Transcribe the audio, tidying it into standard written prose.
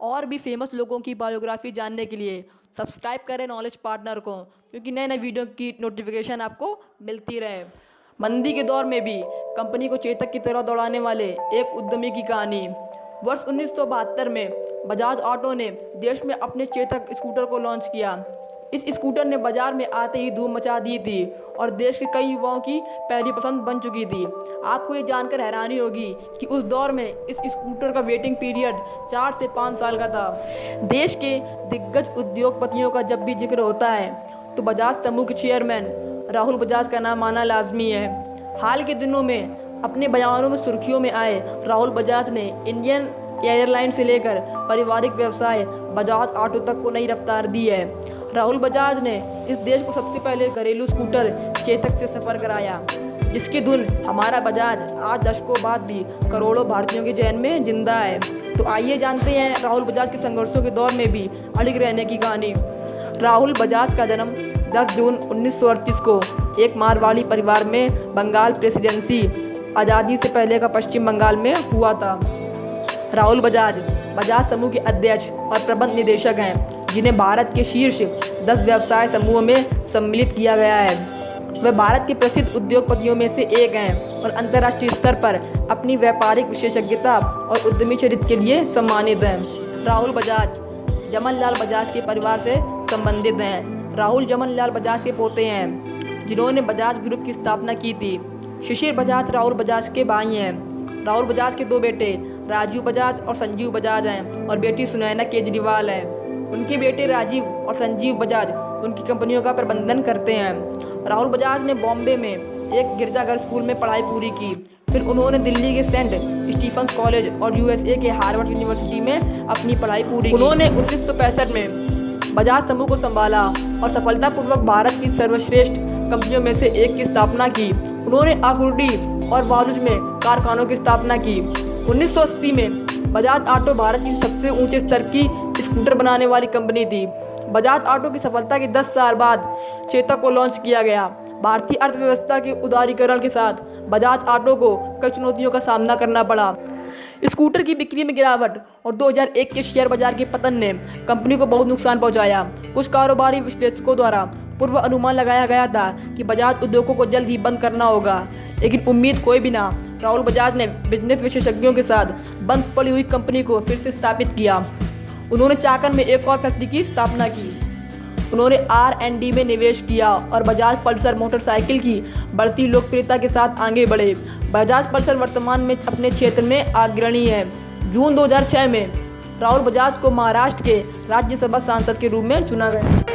और भी फेमस लोगों की बायोग्राफी जानने के लिए सब्सक्राइब करें नॉलेज पार्टनर को, क्योंकि नए नए वीडियो की नोटिफिकेशन आपको मिलती रहे। मंदी के दौर में भी कंपनी को चेतक की तरह दौड़ाने वाले एक उद्यमी की कहानी। वर्ष 1972 में बजाज ऑटो ने देश में अपने चेतक स्कूटर को लॉन्च किया। इस स्कूटर ने बाजार में आते ही धूम मचा दी थी और देश के कई युवाओं की पहली पसंद बन चुकी थी। आपको ये जानकर हैरानी होगी कि उस दौर में इस स्कूटर का वेटिंग पीरियड 4 से 5 साल का था। देश के दिग्गज उद्योगपतियों का जब भी जिक्र होता है तो बजाज समूह के चेयरमैन राहुल बजाज का नाम आना लाजमी है। हाल के दिनों में अपने बयानों में सुर्खियों में आए राहुल बजाज ने इंडियन एयरलाइन से लेकर पारिवारिक व्यवसाय बजाज ऑटो तक को नई रफ्तार दी है। राहुल बजाज ने इस देश को सबसे पहले घरेलू स्कूटर चेतक से सफ़र कराया, जिसकी धुन हमारा बजाज आज दशकों बाद भी करोड़ों भारतीयों के जहन में जिंदा है। तो आइए जानते हैं राहुल बजाज के संघर्षों के दौर में भी अड़िग रहने की कहानी। राहुल बजाज का जन्म 10 जून 1938 को एक मारवाड़ी परिवार में बंगाल प्रेसिडेंसी आज़ादी से पहले का पश्चिम बंगाल में हुआ था। राहुल बजाज बजाज समूह के अध्यक्ष और प्रबंध निदेशक हैं, जिन्हें भारत के शीर्ष 10 व्यवसाय समूहों में सम्मिलित किया गया है। वे भारत के प्रसिद्ध उद्योगपतियों में से एक हैं और अंतर्राष्ट्रीय स्तर पर अपनी व्यापारिक विशेषज्ञता और उद्यमी चरित्र के लिए सम्मानित हैं। राहुल बजाज जमनलाल बजाज के परिवार से संबंधित हैं। राहुल जमनलाल बजाज के पोते हैं, जिन्होंने बजाज ग्रुप की स्थापना की थी। शिशिर बजाज राहुल बजाज के भाई हैं। राहुल बजाज के 2 बेटे राजीव बजाज और संजीव बजाज हैं और बेटी सुनैना केजरीवाल है। उनके बेटे राजीव और संजीव बजाज उनकी कंपनियों का प्रबंधन करते हैं। राहुल बजाज ने बॉम्बे में एक गिरजाघर स्कूल में पढ़ाई पूरी की। फिर उन्होंने दिल्ली के सेंट स्टीफन्स कॉलेज और यूएसए के हार्वर्ड यूनिवर्सिटी में अपनी पढ़ाई पूरी की। उन्होंने 1965 में बजाज समूह को संभाला और सफलतापूर्वक भारत की सर्वश्रेष्ठ कंपनियों में से एक की स्थापना की। उन्होंने आकुर्डी और वालुज में कारखानों की स्थापना की। 1980 में बजाज ऑटो भारत की सबसे ऊंचे स्तर की स्कूटर बनाने वाली कंपनी थी। बजाज ऑटो की सफलता के 10 साल बाद चेतक को लॉन्च किया गया। भारतीय अर्थव्यवस्था के उदारीकरण के साथ बजाज ऑटो को कई चुनौतियों का सामना करना पड़ा। स्कूटर की बिक्री में गिरावट और 2001 के शेयर बाजार के पतन ने कंपनी को बहुत नुकसान पहुंचाया। कुछ कारोबारी विश्लेषकों द्वारा पूर्व अनुमान लगाया गया था कि बजाज उद्योगों को जल्द ही बंद करना होगा, लेकिन उम्मीद कोई भी ना। राहुल बजाज ने बिजनेस विशेषज्ञों के साथ बंद पड़ी हुई कंपनी को फिर से स्थापित किया। उन्होंने चाकन में एक और फैक्ट्री की स्थापना की। उन्होंने R&D में निवेश किया और बजाज पल्सर मोटरसाइकिल की बढ़ती लोकप्रियता के साथ आगे बढ़े। बजाज पल्सर वर्तमान में अपने क्षेत्र में अग्रणी है। जून 2006 में राहुल बजाज को महाराष्ट्र के राज्यसभा सांसद के रूप में चुना गया।